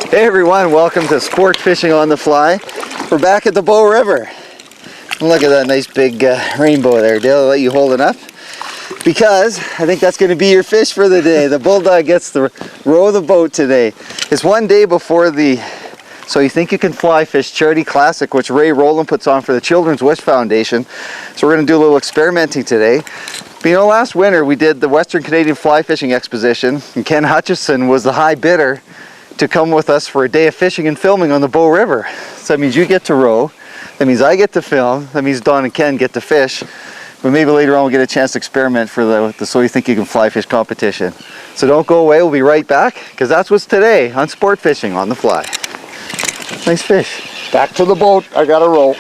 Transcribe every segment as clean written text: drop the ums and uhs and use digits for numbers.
Hey everyone, welcome to Sport Fishing on the Fly. We're back at the Bow River. Look at that nice big rainbow there. Dale, I'll let you hold it up because I think that's going to be your fish for the day. The Bulldog gets to row the boat today. It's one day before the So You Think You Can Fly Fish Charity Classic, which Ray Rowland puts on for the Children's Wish Foundation. So we're going to do a little experimenting today. But you know, last winter we did the Western Canadian Fly Fishing Exposition, and Ken Hutchison was the high bidder to come with us for a day of fishing and filming on the Bow River. So that means you get to row, that means I get to film, that means Don and Ken get to fish, but maybe later on we'll get a chance to experiment for the So You Think You Can Fly Fish competition. So don't go away, we'll be right back, because that's what's today on Sport Fishing on the Fly. Nice fish. Back to the boat, I gotta row.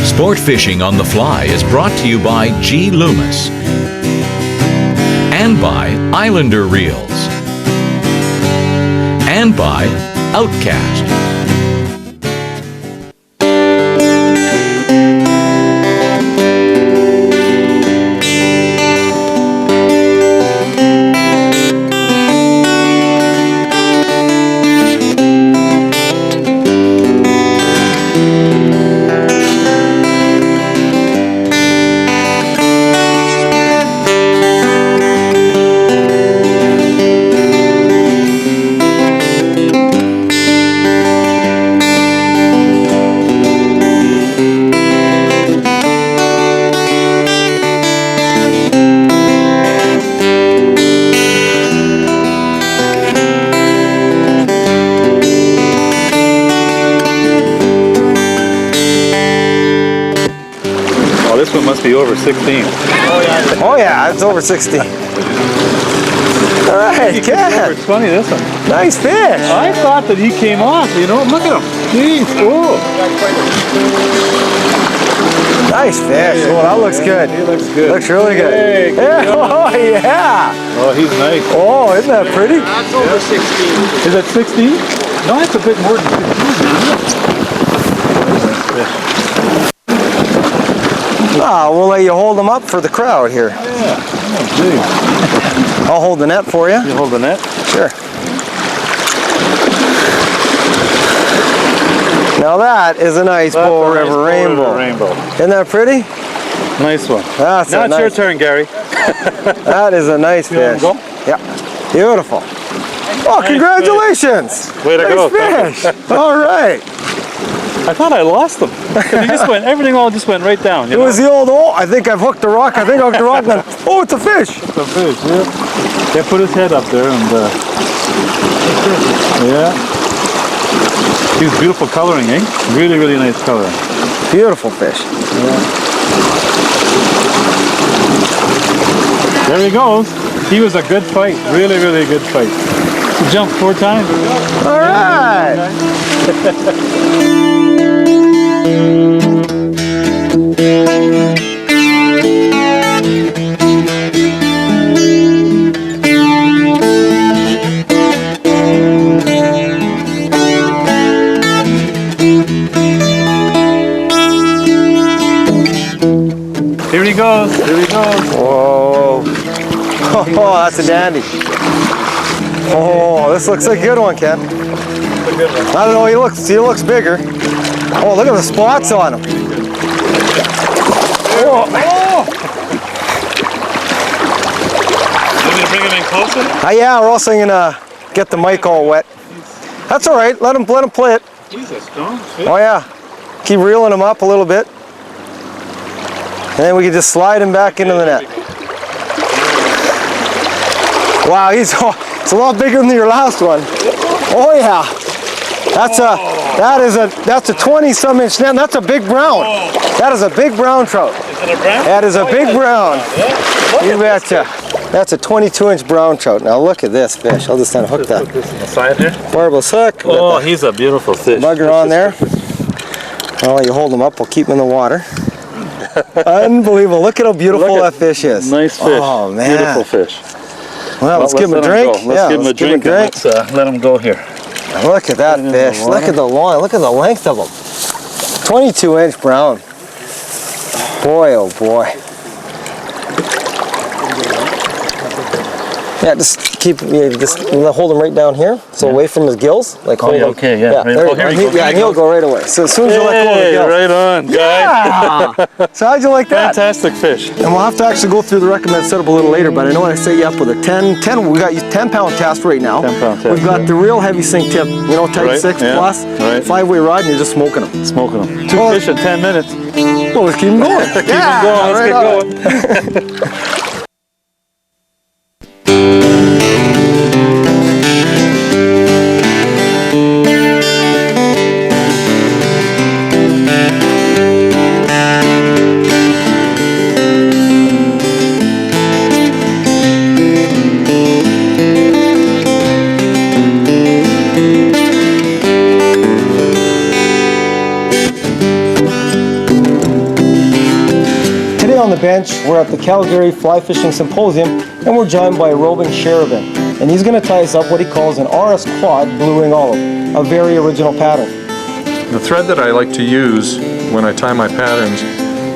Sport Fishing on the Fly is brought to you by G. Loomis and by Islander Reels and by Outcast. This one must be over 16. Oh yeah, it's over 16. All right, Ken. Over 20, this one. Nice fish. I thought that he came off, you know. Look at him. Jeez. Oh. Nice fish. Oh, that looks good. He looks good. Looks really good. Hey, good job. Oh yeah. Oh, he's nice. Oh, isn't that pretty? That's over 16. Is that 16? No, that's a bit more than 15. We'll let you hold them up for the crowd here. Yeah. Oh, I'll hold the net for you. you hold the net? Sure. Now that is a nice Bow River rainbow. Isn't that pretty? Nice one. That's now a it's nice, your turn, Gary. That is a nice You want fish. to go? Yeah. Beautiful. Oh, congratulations. Way to go. Nice fish. All right. I thought I lost them. He just went, everything all just went right down. It was the old, oh, I think I've hooked the rock. I think I hooked the rock. Then, oh, it's a fish. It's a fish, yeah. Yeah, put his head up there and, yeah. He was beautiful coloring, eh? Really, really nice coloring. Beautiful fish. Yeah. There he goes. He was a good fight. Really, really good fight. He jumped 4 times. All right. Here he goes. Here he goes. Whoa. Oh, that's a dandy. Oh, this looks like a good one, Ken. I don't know, he looks bigger. Oh, look at the spots on him. Oh. You want me to bring him in closer? Yeah, we're also gonna get the mic all wet. That's all right. Let him play it. He's a strong fish. Oh yeah. Keep reeling him up a little bit. And then we can just slide him back into the net. Wow, it's a lot bigger than your last one. Oh yeah. That's a 20-some inch net. That's a big brown. That is a big brown trout. Is it a brown? That is a big brown. Yeah. You betcha. That's a 22-inch brown trout. Now look at this fish. I'll just unhook that. Put this on the side here. Barbless hook. Oh, he's a beautiful fish. Bugger on there. I'll let you hold him up. We'll keep him in the water. Unbelievable. Look at how beautiful that fish is. Nice fish. Oh, man. Beautiful fish. Well, let's give him a drink. Let's give him a drink. Let's let him go here. Look at that fish. Look at the line. Look at the length of him. 22-inch brown. Boy, oh boy. Yeah, just hold him right down here, so away from his gills. Like okay, yeah. Right. There you go. Yeah, and he'll go right away. So as soon as you let go of the gills. Right on, guy. Yeah. So how'd you like that? Fantastic fish. And we'll have to actually go through the recommended setup a little later, but I know I set you up with a 10, we got you 10-pound test right now. 10-pound test. We've got the real heavy sink tip, tight 6 plus, 5-way rod, and you're just smoking them. Smoking them. Two fish in 10 minutes. Well, let's keep them going. Keep them going. Let's get going. On the bench, we're at the Calgary Fly Fishing Symposium, and we're joined by Robin Sheridan, and he's going to tie us up what he calls an RS Quad Blue Wing Olive, a very original pattern. The thread that I like to use when I tie my patterns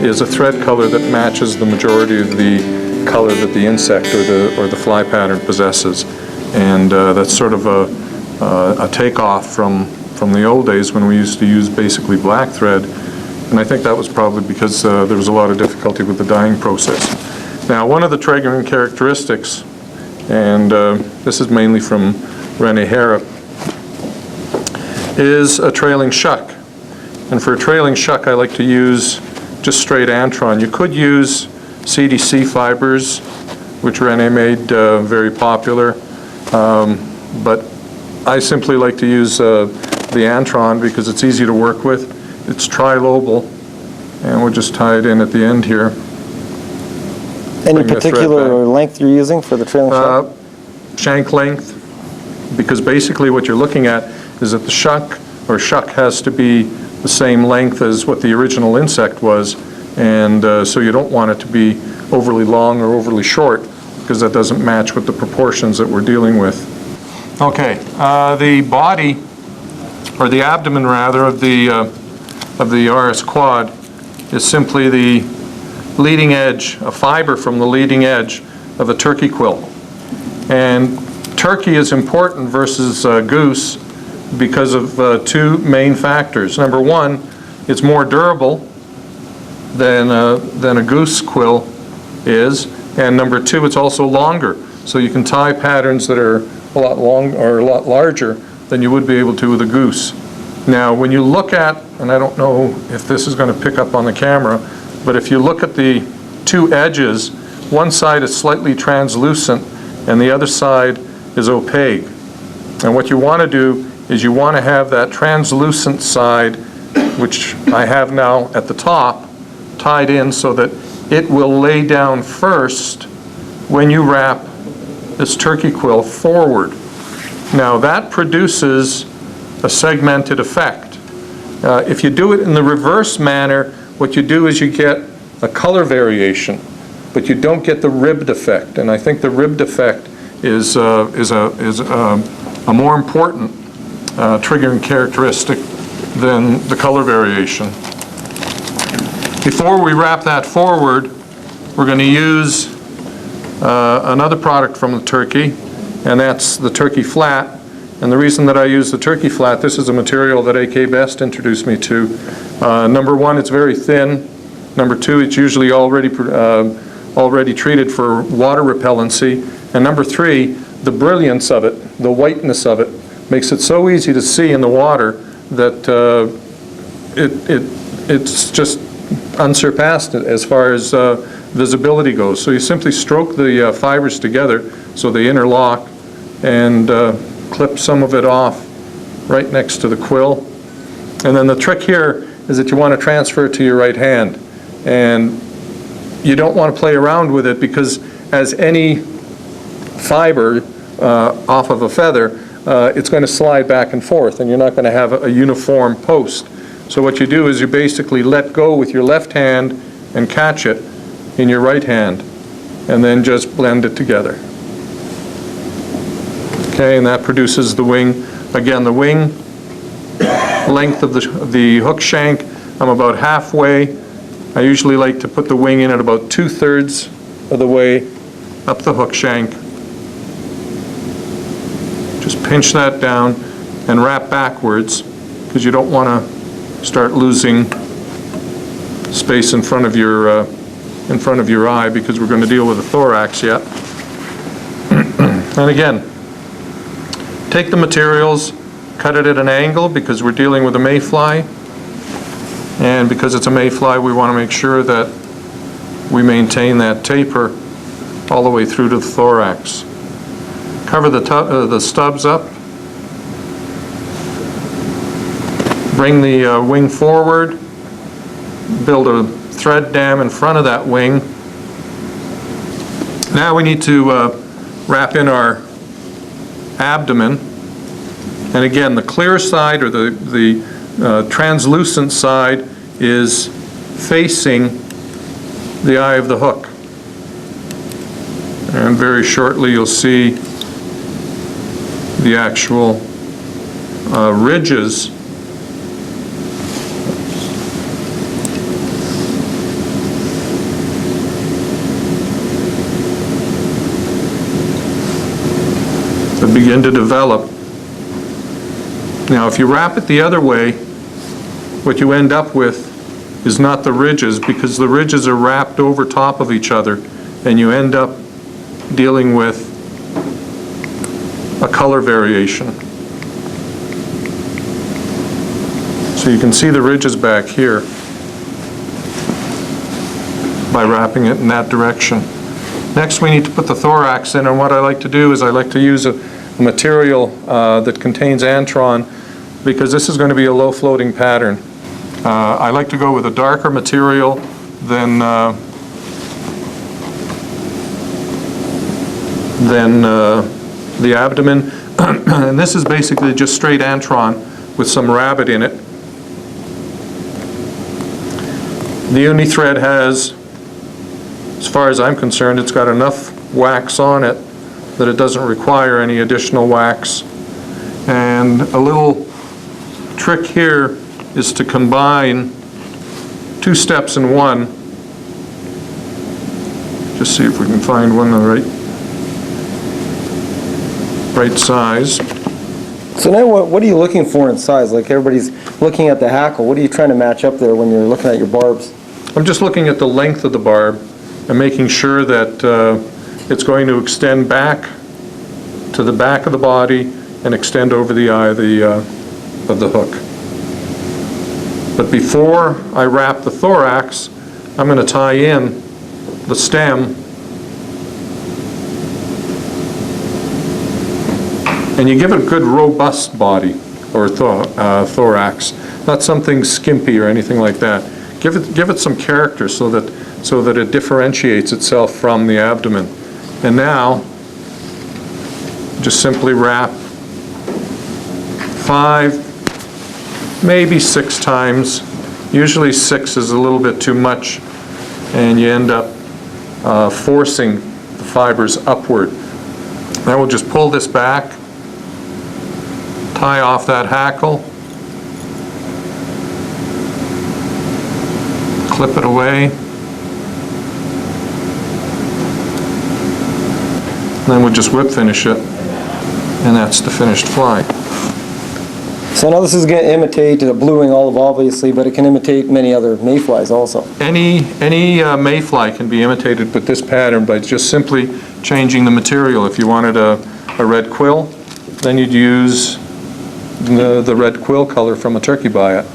is a thread color that matches the majority of the color that the insect or the fly pattern possesses, and that's sort of a takeoff from the old days when we used to use basically black thread. And I think that was probably because there was a lot of difficulty with the dyeing process. Now, one of the triggering characteristics, and this is mainly from Rene Harrop, is a trailing shuck. And for a trailing shuck, I like to use just straight Antron. You could use CDC fibers, which Rene made very popular, but I simply like to use the Antron because it's easy to work with. It's trilobal, and we'll just tie it in at the end here. Any particular length you're using for the trailing shuck? Shank length, because basically what you're looking at is that the shuck has to be the same length as what the original insect was, and so you don't want it to be overly long or overly short, because that doesn't match with the proportions that we're dealing with. Okay, the body, or the abdomen rather, of the RS Quad is simply the leading edge, a fiber from the leading edge of a turkey quill. And turkey is important versus goose because of two main factors. Number one, it's more durable than a goose quill is, and number two, it's also longer. So you can tie patterns that are a lot long or a lot larger than you would be able to with a goose. Now, when you look at, and I don't know if this is going to pick up on the camera, but if you look at the two edges, one side is slightly translucent and the other side is opaque. And what you want to do is you want to have that translucent side, which I have now at the top, tied in so that it will lay down first when you wrap this turkey quill forward. Now, that produces a segmented effect. If you do it in the reverse manner, what you do is you get a color variation, but you don't get the ribbed effect. And I think the ribbed effect is a more important triggering characteristic than the color variation. Before we wrap that forward, we're going to use another product from the turkey, and that's the turkey flat. And the reason that I use the turkey flat, this is a material that AK Best introduced me to. Number one, it's very thin. Number two, it's usually already treated for water repellency. And number three, the brilliance of it, the whiteness of it, makes it so easy to see in the water that it's just unsurpassed as far as visibility goes. So you simply stroke the fibers together so they interlock, and clip some of it off right next to the quill. And then the trick here is that you want to transfer it to your right hand. And you don't want to play around with it, because as any fiber off of a feather, it's going to slide back and forth, and you're not going to have a uniform post. So what you do is you basically let go with your left hand and catch it in your right hand, and then just blend it together. Okay, and that produces the wing. Again, the wing length of the hook shank, I'm about halfway. I usually like to put the wing in at about 2/3 of the way up the hook shank. Just pinch that down and wrap backwards, because you don't want to start losing space in front of your eye, because we're going to deal with the thorax yet. And again, take the materials, cut it at an angle, because we're dealing with a mayfly. And because it's a mayfly, we want to make sure that we maintain that taper all the way through to the thorax. Cover the stubs up. Bring the wing forward. Build a thread dam in front of that wing. Now we need to wrap in our abdomen. And again, the clear side, or the translucent side, is facing the eye of the hook. And very shortly you'll see the actual ridges that begin to develop. Now, if you wrap it the other way, what you end up with is not the ridges, because the ridges are wrapped over top of each other, and you end up dealing with a color variation. So you can see the ridges back here by wrapping it in that direction. Next, we need to put the thorax in, and what I like to do is I like to use a material that contains antron, because this is going to be a low floating pattern. I like to go with a darker material than the abdomen. And this is basically just straight antron with some rabbit in it. The uni thread has, as far as I'm concerned, it's got enough wax on it that it doesn't require any additional wax. And a little trick here is to combine two steps in one. Just see if we can find one the right size. So now what are you looking for in size? Like everybody's looking at the hackle. What are you trying to match up there when you're looking at your barbs? I'm just looking at the length of the barb and making sure that it's going to extend back to the back of the body and extend over the eye of the hook. But before I wrap the thorax, I'm going to tie in the stem, and you give it a good robust body, or thorax, not something skimpy or anything like that. Give it some character so that it differentiates itself from the abdomen. And now, just simply wrap 5, maybe 6 times. Usually 6 is a little bit too much, and you end up forcing the fibers upward. Now we'll just pull this back, tie off that hackle, clip it away, and then we'll just whip finish it, and that's the finished fly. So now this is going to imitate a blue-wing olive, obviously, but it can imitate many other mayflies also. Any mayfly can be imitated with this pattern by just simply changing the material. If you wanted a red quill, then you'd use the red quill color from a turkey biot.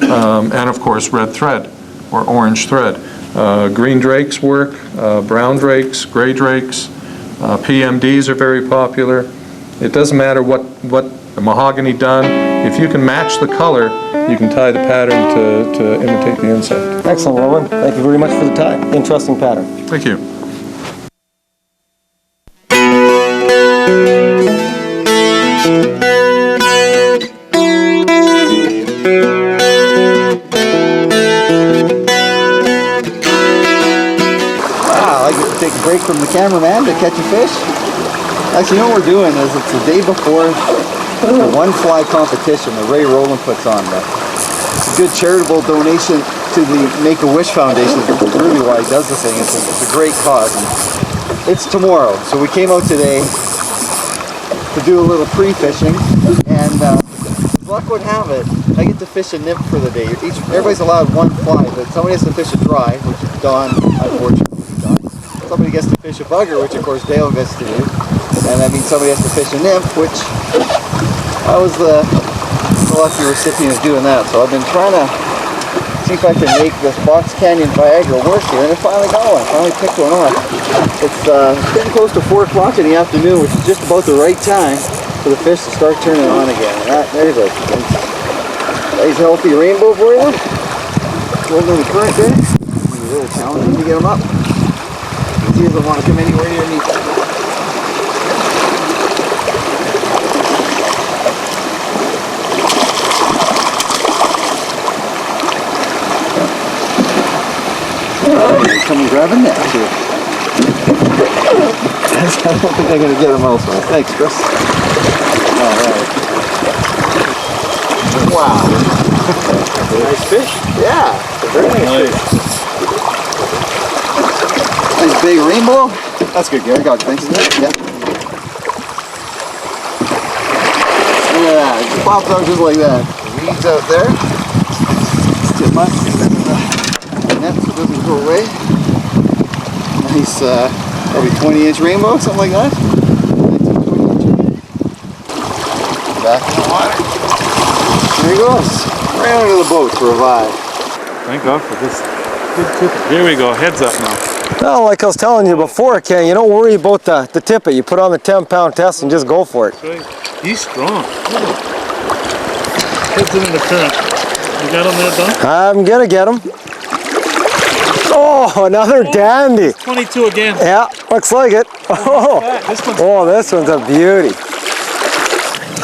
And of course, red thread or orange thread. Green drakes work, brown drakes, gray drakes, PMDs are very popular. It doesn't matter what mahogany done. If you can match the color, you can tie the pattern to imitate the insect. Excellent, Rowan. Thank you very much for the time. Interesting pattern. Thank you. I get to take a break from the cameraman to catch a fish. Actually, you know what we're doing is it's the day before the one fly competition that Ray Rowland puts on. It's a good charitable donation to the Make-A-Wish Foundation. That's really why he does the thing. It's a great cause. And it's tomorrow, so we came out today to do a little pre-fishing, and luck would have it, I get to fish a nymph for the day. Everybody's allowed one fly, but somebody has to fish a dry, which is Don, unfortunately. Somebody gets to fish a bugger, which of course Dale gets to do, and that means somebody has to fish a nymph, which I was the lucky recipient of doing that. So I've been trying to see if I can make this Box Canyon Viagra work here, and I finally got one. I finally picked one up. It's getting close to 4 o'clock in the afternoon, which is just about the right time for the fish to start turning on again. And there's a nice healthy rainbow for you. Holding in the current there. It's a little challenging to get them up. See if they want to come anywhere near me. Come and grab a net too. I don't think I'm going to get them elsewhere. Thanks, Chris. Alright. Wow. Nice fish? Yeah. Very nice fish. Nice big rainbow. That's good, Gary. Got it. Thanks. Yeah. Look at that. It popped out just like that. Weeds out there. Get my net so it doesn't go away. Nice, probably 20-inch rainbow, something like that. 19, 20 inch. Back in the water. There he goes. Right under the boat to revive. Thank God for this. Good tippet. Here we go. Heads up now. No, like I was telling you before, Ken, you don't worry about the tippet. You put on the 10-pound test and just go for it. That's right. He's strong. Heads in the current. You got him there, Don? I'm gonna get him. Oh, another dandy. 22 again. Yeah, looks like it. This one's a beauty.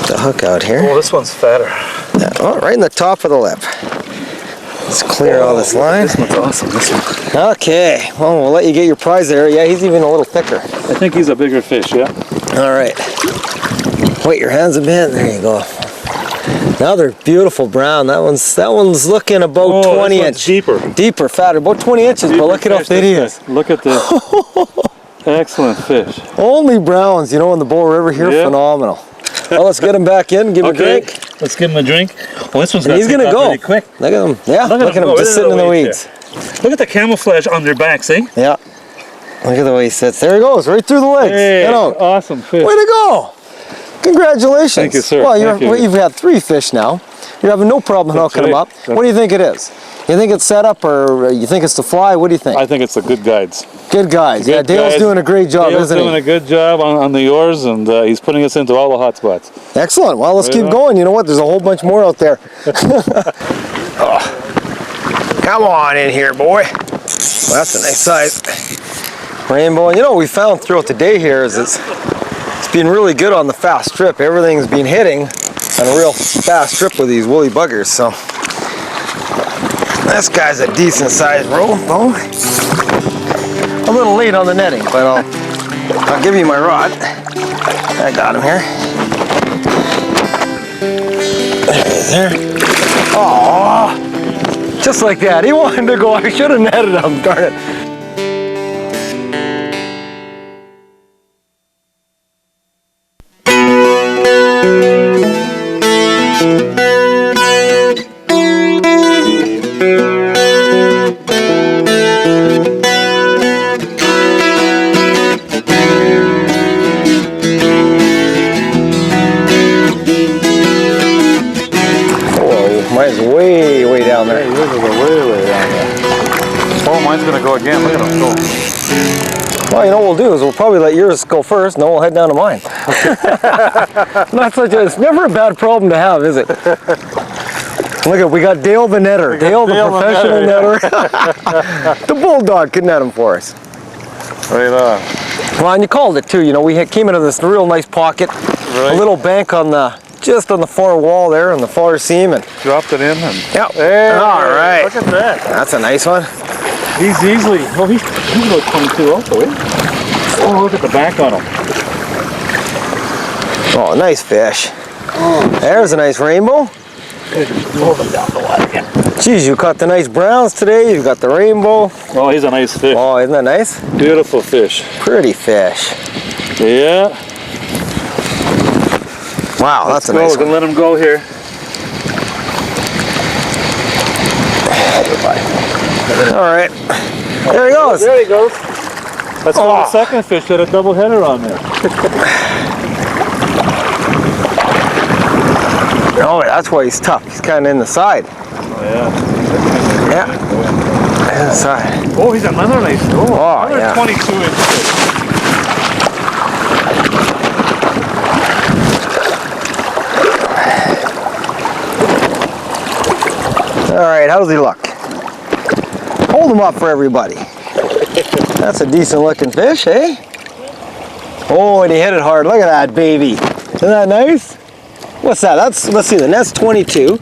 The hook out here. Oh, this one's fatter. Yeah, oh, right in the top of the lip. Let's clear all this line. This one's awesome. This one. Okay, well, we'll let you get your prize there. Yeah, he's even a little thicker. I think he's a bigger fish, yeah? All right. Wait your hands a bit. There you go. Another beautiful brown. That one's looking about 20 inch. Deeper, fatter, about 20 inches. But look at how thick he is. Look at this. Excellent fish. Only browns, you know, in the Bow River here, phenomenal. Well, let's get him back in. Give him a drink. Let's give him a drink. Well, this one's he's gonna go pretty quick. Look at him. Yeah, look at him just sitting in the weeds. Look at the camouflage on their backs, eh? Yeah. Look at the way he sits. There he goes, right through the legs. Hey, you know. awesome fish. Way to go. Congratulations. Thank you, sir. Well, You've had 3 fish now. You're having no problem hooking them up. What do you think it is? You think it's set up, or you think it's the fly? What do you think? I think it's the good guides. Good guys. Yeah, Dale's doing a great job, isn't he? Dale's doing a good job on the oars, and he's putting us into all the hot spots. Excellent. Well, let's keep going. You know what? There's a whole bunch more out there. Come on in here, boy. Well, that's a nice size rainbow. And you know what we found throughout the day here is it's been really good on the fast trip. Everything's been hitting on a real fast trip with these woolly buggers. So this guy's a decent sized rainbow. A little late on the netting, but I'll give you my rod. I got him here. There he is there. Aww. Just like that. He wanted to go. I should have netted him, darn it. Mine's way, way down there. Yours is way down there. Oh, mine's gonna go again. Look at him go. Well, you know what we'll do is we'll probably let yours go first, and then we'll head down to mine. It's never a bad problem to have, is it? Look at, we got Dale the netter. Dale the professional netter. The bulldog could net him for us. Right on. Well, and you called it too. You know, we came into this real nice pocket, a little bank on the just on the far wall there, on the far seam, and Dropped it in and... yep. Hey, All right. look at that. That's a nice one. He's easily... Well, he's about 22 also, eh? Oh, look at the back on him. Oh, nice fish. There's a nice rainbow. Hold him down the water again. Geez, you caught the nice browns today. You got the rainbow. Oh, he's a nice fish. Oh, isn't that nice? Beautiful fish. Pretty fish. Yeah. Wow, that's a Let's nice go. one. Let him go here. All right. There he goes. There he goes. Let's go to the second fish. Had a double header on there. Oh, that's why he's tough. He's kind of in the side. Oh, yeah. Yeah. In the side. Oh, he's another nice. Oh, another yeah. 22-inch fish. All right, how's he look? Hold him up for everybody. That's a decent looking fish, eh? Oh, and he hit it hard. Look at that baby. Isn't that nice? What's that? Let's see, the net's 22.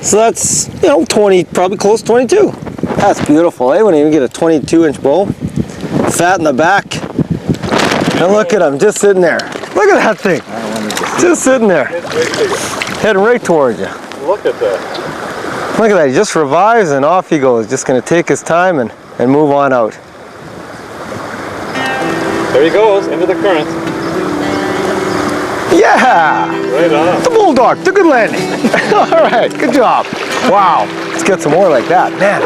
So that's, 20, probably close to 22. That's beautiful, eh? When you get a 22-inch bow. Fat in the back. And look at him, just sitting there. Look at that thing. Just sitting there. Heading right towards you. Look at that. Look at that, he just revives and off he goes. Just gonna take his time and move on out. There he goes, into the current. Yeah! Right on. The bulldog, took a good landing. All right, good job. Wow, let's get some more like that. Man,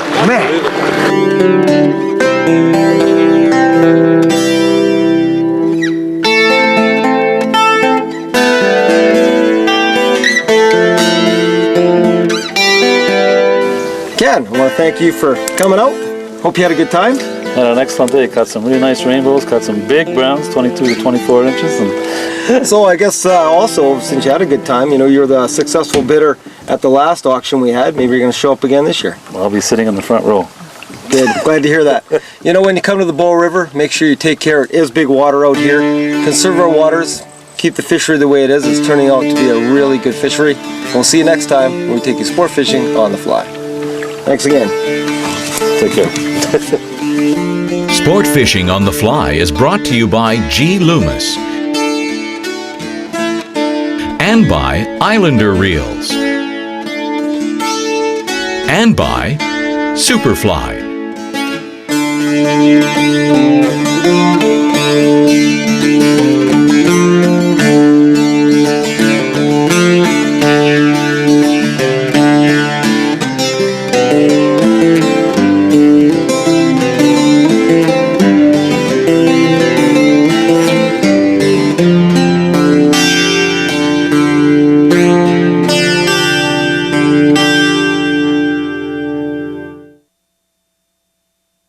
Ken, I want to thank you for coming out. Hope you had a good time. Had an excellent day. Caught some really nice rainbows. Caught some big browns, 22 to 24 inches. And So I guess also, since you had a good time, you're the successful bidder at the last auction we had. Maybe you're going to show up again this year. I'll be sitting in the front row. Good. Glad to hear that. When you come to the Bow River, make sure you take care. It is big water out here. Conserve our waters. Keep the fishery the way it is. It's turning out to be a really good fishery. We'll see you next time when we take you sport fishing on the fly. Thanks again. Take care. Sport Fishing on the Fly is brought to you by G. Loomis and by Islander Reels and by Superfly.